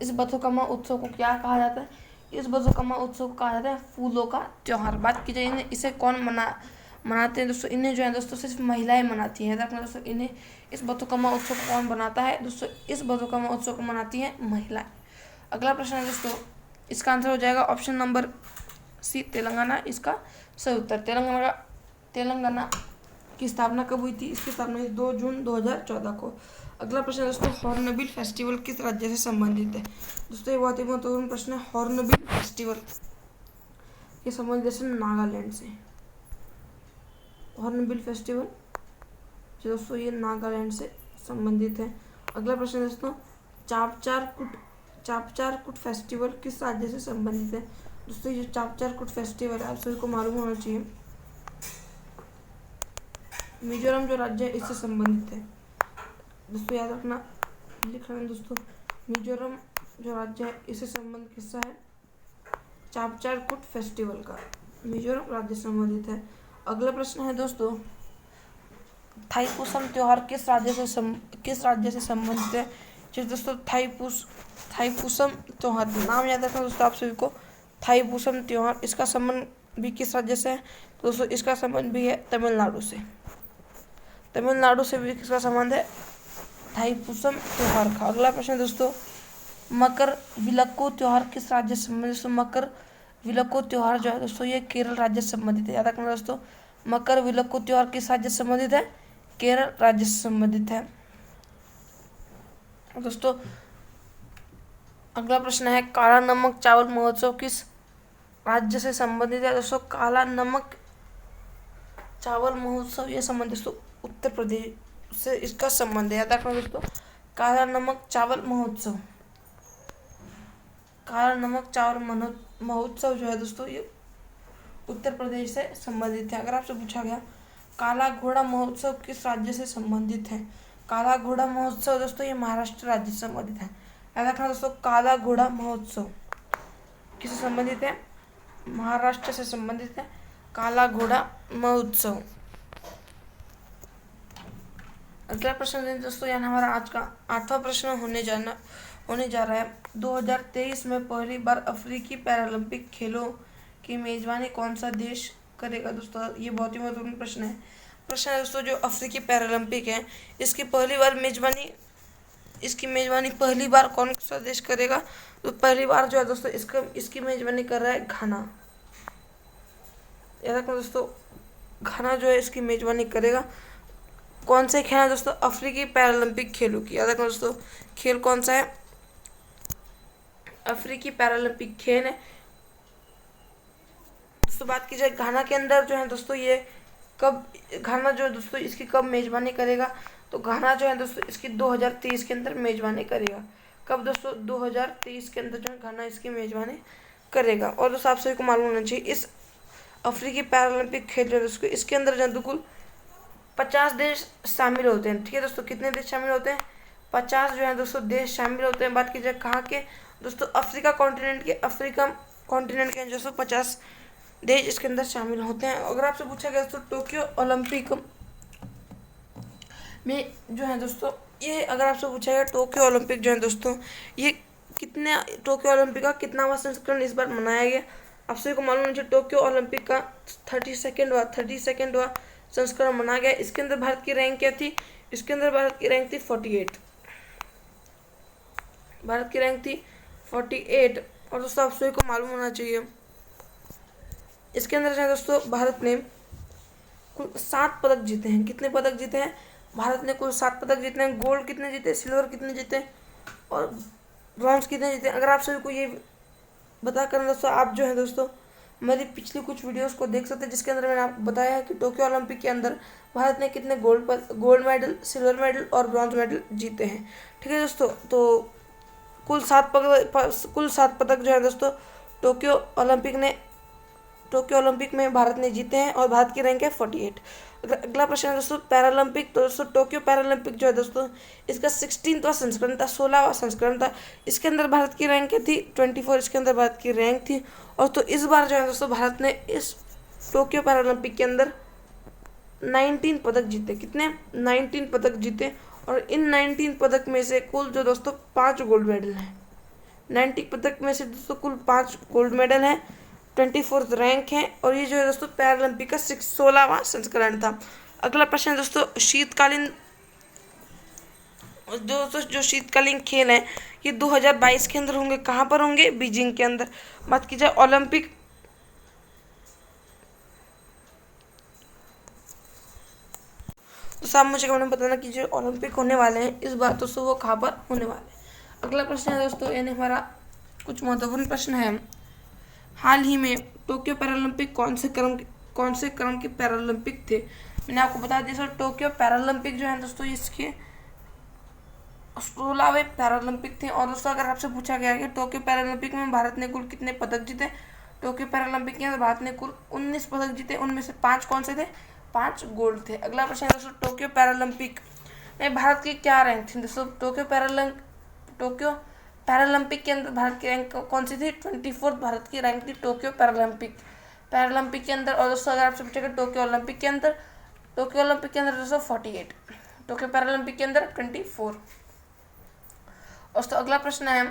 इस बथुकम्मा उत्सव को क्या कहा जाता है? इस बथुकम्मा उत्सव को कहा जाता है फूलों का त्योहार। बात की जाए इसे कौन मनाते हैं? दोस्तों इन्हें जो है दोस्तों सिर्फ महिलाएं मनाती हैं। दोस्तों इन्हें इस बथुकम्मा उत्सव को कौन बनाता है? दोस्तों इस बथुकम्मा उत्सव को मनाती हैं महिलाएं। अगला प्रश्न है दोस्तों इसका आंसर हो जाएगा ऑप्शन नंबर सी तेलंगाना। इसका सही उत्तर तेलंगाना की स्थापना कब हुई थी? इसकी स्थापना हुई 2 जून 2014 को। अगला प्रश्न है दोस्तों हॉर्नबिल फेस्टिवल किस राज्य से संबंधित है? दोस्तों ये बहुत ही महत्वपूर्ण प्रश्न है। हॉर्नबिल फेस्टिवल ये संबंधित है नागालैंड से। हॉर्नबिल फेस्टिवल जो दोस्तों ये नागालैंड से संबंधित है। अगला प्रश्न है दोस्तों चापचारकुट फेस्टिवल किस राज्य से संबंधित है? दोस्तों ये चापचारकुट फेस्टिवल है आप सभी को मालूम होना चाहिए मिजोरम जो राज्य है इससे संबंधित है। दोस्तों याद रखना लिख रहे हैं दोस्तों, मिजोरम जो राज्य है इससे संबंधित किस्सा है चापचारकूट फेस्टिवल का। मिजोरम राज्य से संबंधित है। अगला प्रश्न है दोस्तों, थाईपुसम त्योहार किस राज्य से संबंधित है। जैसे दोस्तों थाईपुसम त्योहार, नाम याद रखना दोस्तों आप सभी को। थाईपुसम त्योहार, इसका संबंध भी किस राज्य से है। तो दोस्तों इसका संबंध भी है तमिलनाडु से। तमिलनाडु से भी किसका संबंध है, थाईपुसम त्योहार का। अगला प्रश्न दोस्तों, मकर विलक्कू त्योहार किस राज्य से संबंधित। दोस्तों मकर विलक्कू त्योहार जो है दोस्तों ये केरल राज्य से संबंधित है। याद रखना दोस्तों, मकर विलक्कू त्योहार किस राज्य से संबंधित है, केरल राज्य से संबंधित है। दोस्तों अगला प्रश्न है, काला नमक चावल महोत्सव किस राज्य से संबंधित है। दोस्तों काला नमक चावल महोत्सव ये संबंधित दोस्तों उत्तर प्रदेश से इसका संबंध है। याद रखना दोस्तों, काला नमक चावल महोत्सव, काला नमक चावल महोत्सव जो है दोस्तों ये उत्तर प्रदेश से संबंधित है। अगर आपसे पूछा गया काला घोड़ा महोत्सव किस राज्य से संबंधित है। काला घोड़ा महोत्सव दोस्तों ये महाराष्ट्र राज्य से संबंधित है। याद रखना दोस्तों, काला घोड़ा महोत्सव किससे संबंधित है, महाराष्ट्र से संबंधित है काला घोड़ा महोत्सव। अगला प्रश्न दोस्तों यानी हमारा आज का 8वां प्रश्न होने जा रहा है। 2023 में पहली बार अफ्रीकी पैरालंपिक खेलों की मेजबानी कौन सा देश करेगा। दोस्तों ये बहुत ही महत्वपूर्ण प्रश्न है दोस्तों, जो अफ्रीकी पैरालंपिक है इसकी मेजबानी पहली बार कौन सा देश करेगा। तो पहली बार जो है दोस्तों इसकी मेजबानी कर रहा है घाना। याद रखना दोस्तों, घाना जो है इसकी मेजबानी करेगा। कौन से खेल है दोस्तों, अफ्रीकी पैरालंपिक खेलों की। याद रखना दोस्तों, खेल कौन सा है, अफ्रीकी पैरालंपिक खेल है। दोस्तों बात की जाए घाना के अंदर जो है दोस्तों ये घाना जो है दोस्तों इसकी कब मेजबानी करेगा। तो घाना जो है दोस्तों इसकी 2023 के अंदर मेजबानी करेगा। कब दोस्तों, 2023 के अंदर जो है घाना इसकी मेजबानी करेगा। और दोस्तों आप सभी को मालूम होना चाहिए इस अफ्रीकी पैरालंपिक खेल जो है दोस्तों इसके अंदर जो कुल 50 देश शामिल होते हैं। ठीक है दोस्तों, कितने देश शामिल होते हैं, 50 जो है दोस्तों देश शामिल होते हैं। बात की जाए कहाँ के दोस्तों, अफ्रीका कॉन्टिनेंट के दोस्तों 50 देश इसके अंदर शामिल होते हैं। अगर आपसे पूछा गया दोस्तों टोक्यो ओलंपिक में जो है दोस्तों ये, अगर आपसे पूछा गया टोक्यो ओलंपिक जो है दोस्तों ये टोक्यो ओलंपिक का कितनावां संस्करण इस बार मनाया गया। आप सभी को मालूम है टोक्यो ओलंपिक का 32वां संस्करण मनाया गया। इसके अंदर भारत की रैंक क्या थी, इसके अंदर भारत की रैंक थी 48। भारत की रैंक थी 48। और दोस्तों आप सभी को मालूम होना चाहिए इसके अंदर जो है दोस्तों भारत ने कुल 7 पदक जीते हैं। कितने पदक जीते हैं, भारत ने कुल 7 पदक जीते हैं। गोल्ड कितने जीते, सिल्वर कितने जीते और ब्रॉन्ज कितने जीते। अगर आप सभी को ये बता कर दोस्तों आप जो है दोस्तों मेरी पिछली कुछ वीडियोस को देख सकते हैं जिसके अंदर मैंने आपको बताया है कि टोक्यो ओलंपिक के अंदर भारत ने कितने गोल्ड मेडल, सिल्वर मेडल और ब्रॉन्ज मेडल जीते हैं। ठीक है दोस्तों, तो कुल 7 पदक जो है दोस्तों टोक्यो ओलंपिक में भारत ने जीते हैं और भारत की रैंक है 48। अगला प्रश्न है दोस्तों पैरालंपिक। तो दोस्तों टोक्यो पैरालंपिक जो है दोस्तों इसका 16वां संस्करण था, 16वां संस्करण था। इसके अंदर भारत की रैंक क्या थी, 24 इसके अंदर भारत की रैंक थी। और तो इस बार जो है दोस्तों भारत ने इस टोक्यो पैरालंपिक के अंदर 19 पदक जीते। कितने, 19 पदक जीते। और इन 19 पदक में से कुल जो दोस्तों 5 गोल्ड मेडल हैं। 90 पदक में से दोस्तों कुल 5 गोल्ड मेडल हैं, 24 रैंक है। और ये जो है दोस्तों पैरालंपिक का 16वां संस्करण था। अगला प्रश्न है दोस्तों जो शीतकालीन खेल हैं ये 2022 के अंदर होंगे। कहाँ पर होंगे, बीजिंग के अंदर। बात की जाए ओलंपिक, तो साहब मुझे कमेंट में बताना कि जो ओलंपिक होने वाले हैं इस बार दोस्तों वो कहाँ पर होने वाले हैं। अगला प्रश्न है दोस्तों यानी हमारा कुछ महत्वपूर्ण प्रश्न है। हाल ही में टोक्यो पैरालंपिक कौन से क्रम के पैरालंपिक थे। मैंने आपको बता दिया सर टोक्यो पैरालंपिक जो है दोस्तों इसके 16वें पैरालंपिक थे। और दोस्तों अगर आपसे पूछा गया कि टोक्यो पैरालंपिक में भारत ने कुल कितने पदक जीते, टोक्यो पैरालंपिक के अंदर भारत ने कुल 19 पदक जीते। उनमें से 5 कौन से थे, 5 गोल्ड थे। अगला प्रश्न है दोस्तों टोक्यो पैरालंपिक नहीं, भारत की क्या रैंक थी दोस्तों टोक्यो पैरालंपिक के अंदर भारत की रैंक कौन सी थी? 24 भारत की रैंक थी टोक्यो पैरालंपिक के अंदर। और दोस्तों अगर आपसे पूछेगा टोक्यो ओलंपिक के अंदर दोस्तों 48, टोक्यो पैरालंपिक के अंदर 24। दोस्तों अगला प्रश्न है,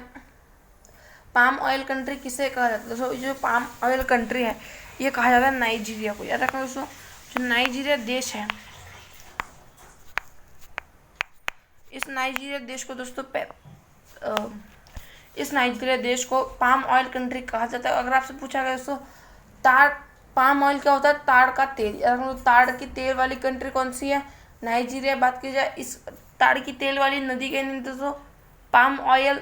पाम ऑयल कंट्री किसे कहा जाता है? दोस्तों जो पाम ऑयल कंट्री है ये कहा जाता है नाइजीरिया को। याद रखना दोस्तों, जो नाइजीरिया देश है, इस नाइजीरिया देश को पाम ऑयल कंट्री कहा जाता है। अगर आपसे पूछा गया दोस्तों पाम ऑयल क्या होता है? ताड़ का तेल। ताड़ की तेल वाली कंट्री कौन सी है? नाइजीरिया। बात की जाए इस ताड़ की तेल वाली नदी के नाम दोस्तों पाम ऑयल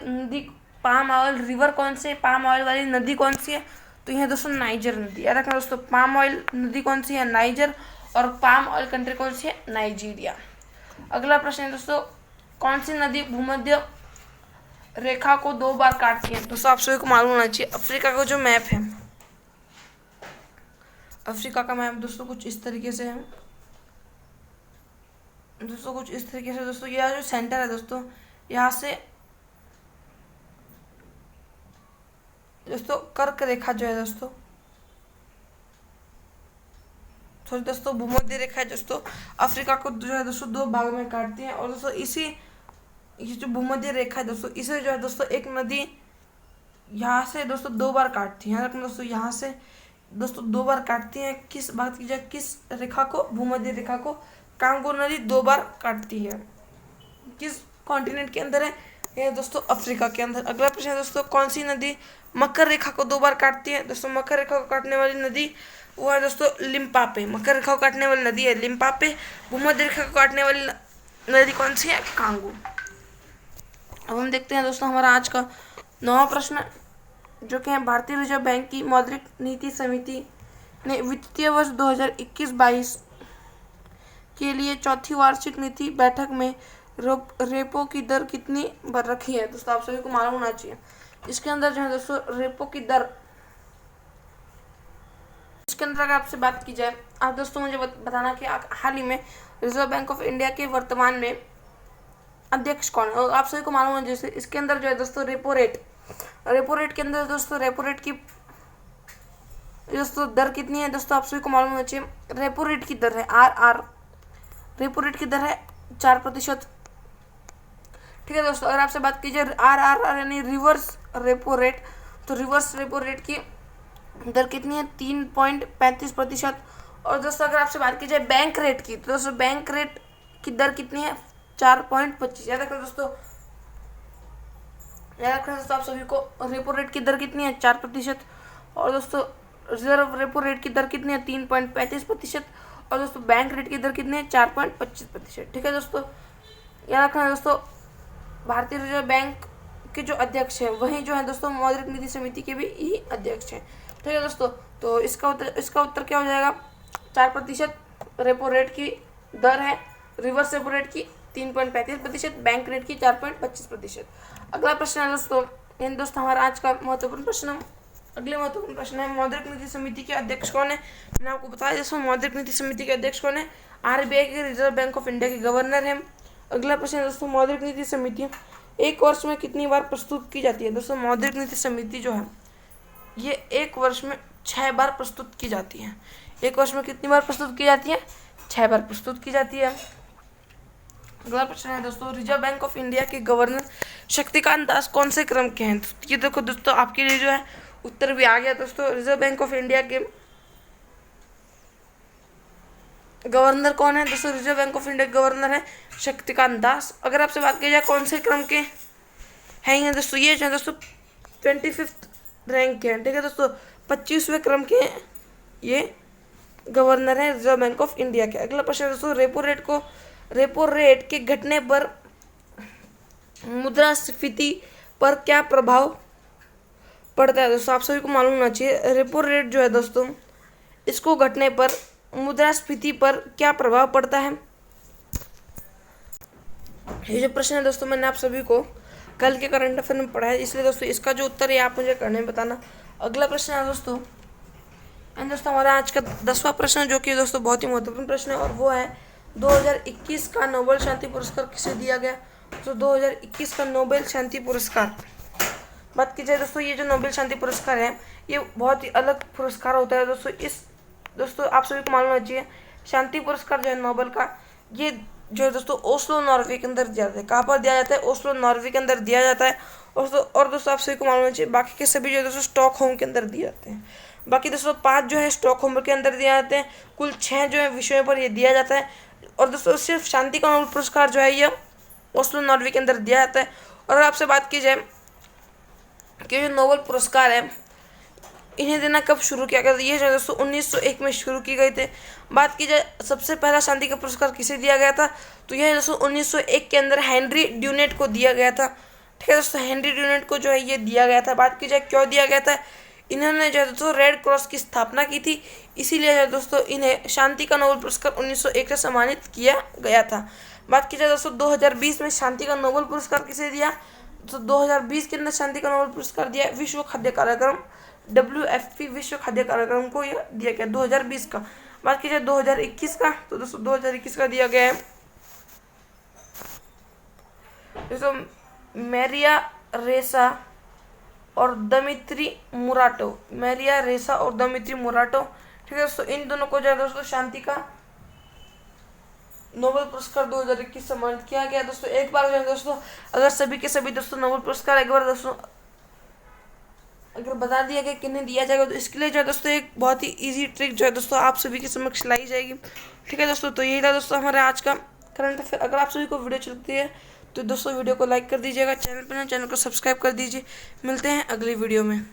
रिवर कौन से, पाम ऑयल वाली नदी कौन सी है? तो यह दोस्तों नाइजर नदी। याद रखना दोस्तों, पाम ऑयल नदी कौन सी है? नाइजर। और पाम ऑयल कंट्री कौन सी है? नाइजीरिया। अगला प्रश्न है दोस्तों, कौन सी नदी भूमध्य रेखा को 2 बार काटती है? दोस्तों आप सभी को मालूम होना चाहिए, अफ्रीका का जो मैप है, अफ्रीका का मैप दोस्तों कुछ इस तरीके से है। दोस्तों यह जो सेंटर है दोस्तों, यहाँ से दोस्तों कर्क रेखा जो है दोस्तों भूमध्य रेखा है दोस्तों, अफ्रीका को जो है दोस्तों 2 भाग में काटती है। और दोस्तों ये जो भूमध्य रेखा है दोस्तों, इसे जो है दोस्तों एक नदी यहाँ से दोस्तों 2 बार काटती है। दोस्तों यहाँ से दोस्तों 2 बार काटती है। किस बात की जाए, किस रेखा को? भूमध्य रेखा को कांगो नदी 2 बार काटती है। किस कॉन्टिनेंट के अंदर है? यह दोस्तों अफ्रीका के अंदर। अगला प्रश्न है दोस्तों, कौन सी नदी मकर रेखा को 2 बार काटती है? दोस्तों मकर रेखा को काटने वाली नदी वो है दोस्तों लिम्पापे। मकर रेखा को काटने वाली नदी है लिम्पापे। भूमध्य रेखा को काटने वाली नदी कौन सी है? कांगो। अब हम देखते हैं दोस्तों हमारा आज का 9वां प्रश्न, जो कि है भारतीय रिजर्व बैंक की मौद्रिक नीति समिति ने वित्तीय वर्ष 2021-22 के लिए चौथी वार्षिक नीति बैठक में रेपो की दर कितनी बढ़ रखी है? दोस्तों आप सभी को मालूम होना चाहिए, इसके अंदर जो है दोस्तों रेपो की दर, इसके अंदर अगर आपसे बात की जाए, आप दोस्तों मुझे बताना कि हाल ही में रिजर्व बैंक ऑफ इंडिया के वर्तमान में अध्यक्ष कौन है? और आप सभी को मालूम है जैसे इसके अंदर जो है दोस्तों रेपो रेट के अंदर दोस्तों रेपो रेट की दोस्तों दर कितनी है? दोस्तों आप सभी को मालूम होना चाहिए, रेपो रेट की दर है रेपो रेट की दर है 4%। ठीक है दोस्तों, अगर आपसे बात की जाए RR यानी रिवर्स रेपो रेट, तो रिवर्स रेपो रेट की दर कितनी है? 3.35%। और दोस्तों अगर आपसे बात की जाए बैंक रेट की, तो दोस्तों बैंक रेट की दर कितनी है? 4.25। याद रखना दोस्तों आप सभी को, रेपो रेट की दर कितनी है? 4%। और दोस्तों रिजर्व रेपो रेट की दर कितनी है? 3.35%। और दोस्तों बैंक रेट की दर कितनी है? 4.25%। ठीक है दोस्तों, याद रखना दोस्तों, भारतीय रिजर्व बैंक के जो अध्यक्ष हैं वही जो है दोस्तों मौद्रिक नीति समिति के भी ही अध्यक्ष हैं। ठीक है दोस्तों, तो इसका उत्तर क्या हो जाएगा? 4% रेपो रेट की दर है, रिवर्स रेपो रेट की 3.35%, बैंक रेट की 4.25%। अगला प्रश्न है दोस्तों हमारा आज का महत्वपूर्ण प्रश्न, अगले महत्वपूर्ण प्रश्न है, मौद्रिक नीति समिति के अध्यक्ष कौन है? मैंने आपको बताया दोस्तों मौद्रिक नीति समिति के अध्यक्ष कौन है? RBI के रिजर्व बैंक ऑफ इंडिया के गवर्नर है। अगला प्रश्न है दोस्तों, मौद्रिक नीति समिति 1 वर्ष में कितनी बार प्रस्तुत की जाती है? दोस्तों मौद्रिक नीति समिति जो है ये 1 वर्ष में 6 बार प्रस्तुत की जाती है। 1 वर्ष में कितनी बार प्रस्तुत की जाती है? 6 बार प्रस्तुत की जाती है। अगला प्रश्न है दोस्तों, रिजर्व बैंक ऑफ इंडिया के गवर्नर शक्तिकांत दास कौन से क्रम के हैं? ये देखो दोस्तों आपके लिए जो है उत्तर भी आ गया दोस्तों, रिजर्व बैंक ऑफ इंडिया के गवर्नर कौन है? दोस्तों रिजर्व बैंक ऑफ इंडिया के गवर्नर है शक्तिकांत दास। अगर आपसे बात की जाए कौन से क्रम के हैं ये दोस्तों, ये जो है दोस्तों 25th रैंक के हैं। ठीक है दोस्तों, 25वें क्रम के ये गवर्नर है रिजर्व बैंक ऑफ इंडिया के। अगला प्रश्न दोस्तों, रेपो रेट के घटने पर मुद्रास्फीति पर क्या प्रभाव पड़ता है? दोस्तों आप सभी को मालूम होना चाहिए, रेपो रेट जो है दोस्तों इसको घटने पर मुद्रास्फीति पर क्या प्रभाव पड़ता है? ये जो प्रश्न है दोस्तों मैंने आप सभी को कल के करंट अफेयर में पढ़ा है, इसलिए दोस्तों इसका जो उत्तर है आप मुझे करने में बताना। अगला प्रश्न है दोस्तों हमारा आज का 10वां प्रश्न, जो कि दोस्तों बहुत ही महत्वपूर्ण प्रश्न है, और वो है 2021 का नोबेल शांति पुरस्कार किसे दिया गया? तो 2021 का नोबेल शांति पुरस्कार बात की जाए दोस्तों, ये जो नोबेल शांति पुरस्कार है ये बहुत ही अलग पुरस्कार होता है दोस्तों आप सभी को मालूम होना चाहिए। शांति पुरस्कार जो है नोबेल का, ये जो है दोस्तों ओस्लो नॉर्वे के अंदर दिया जाता है। कहाँ पर दिया जाता है? ओस्लो नॉर्वे के अंदर दिया जाता है। और दोस्तों आप सभी को मालूम होना चाहिए बाकी के सभी जो है दोस्तों स्टॉकहोम के अंदर दिए जाते हैं। बाकी दोस्तों 5 जो है स्टॉकहोम के अंदर दिए जाते हैं, कुल 6 जो है विषयों पर ये दिया जाता है। और दोस्तों सिर्फ शांति का नोबेल पुरस्कार जो है ये ओस्लो नॉर्वे के अंदर दिया जाता है। और अगर आपसे बात की जाए कि जो नोबेल पुरस्कार है इन्हें देना कब शुरू किया गया, ये जो है दोस्तों 1901 में शुरू की गई थे। बात की जाए सबसे पहला शांति का पुरस्कार किसे दिया गया था, तो यह दोस्तों 1901 के अंदर हेनरी ड्यूनेट को दिया गया था। ठीक है दोस्तों, हेनरी ड्यूनेट को जो है ये दिया गया था। बात की जाए क्यों दिया गया था, इन्होंने जो है दोस्तों रेड क्रॉस की स्थापना की थी, इसीलिए जो है दोस्तों इन्हें शांति का नोबेल पुरस्कार 1901 से सम्मानित किया गया था। बात की जाए दोस्तों 2020 में शांति का नोबेल पुरस्कार किसे दिया, तो 2020 के अंदर शांति का नोबेल पुरस्कार दिया विश्व खाद्य कार्यक्रम WFP विश्व खाद्य कार्यक्रम को यह दिया गया 2020 का। बात की जाए 2021 का, तो दोस्तों 2021 का दिया गया है दोस्तों मैरिया रेसा और दमित्री मुराटो। मैरिया रेसा और दमित्री मुराटो, ठीक है दोस्तों, इन दोनों को जो है दोस्तों शांति का नोबेल पुरस्कार 2021 सम्मानित किया गया। दोस्तों एक बार जो है दोस्तों अगर सभी के सभी दोस्तों नोबेल पुरस्कार एक बार दोस्तों अगर बता दिया गया किन्हें दिया जाएगा, तो इसके लिए जो है दोस्तों एक बहुत ही इजी ट्रिक जो है दोस्तों आप सभी के समक्ष लाई जाएगी। ठीक है दोस्तों, तो यही था दोस्तों हमारे आज का करंट अफेयर। अगर आप सभी को वीडियो चलती है तो दोस्तों वीडियो को लाइक कर दीजिएगा, चैनल पर चैनल को सब्सक्राइब कर दीजिए। मिलते हैं अगली वीडियो में।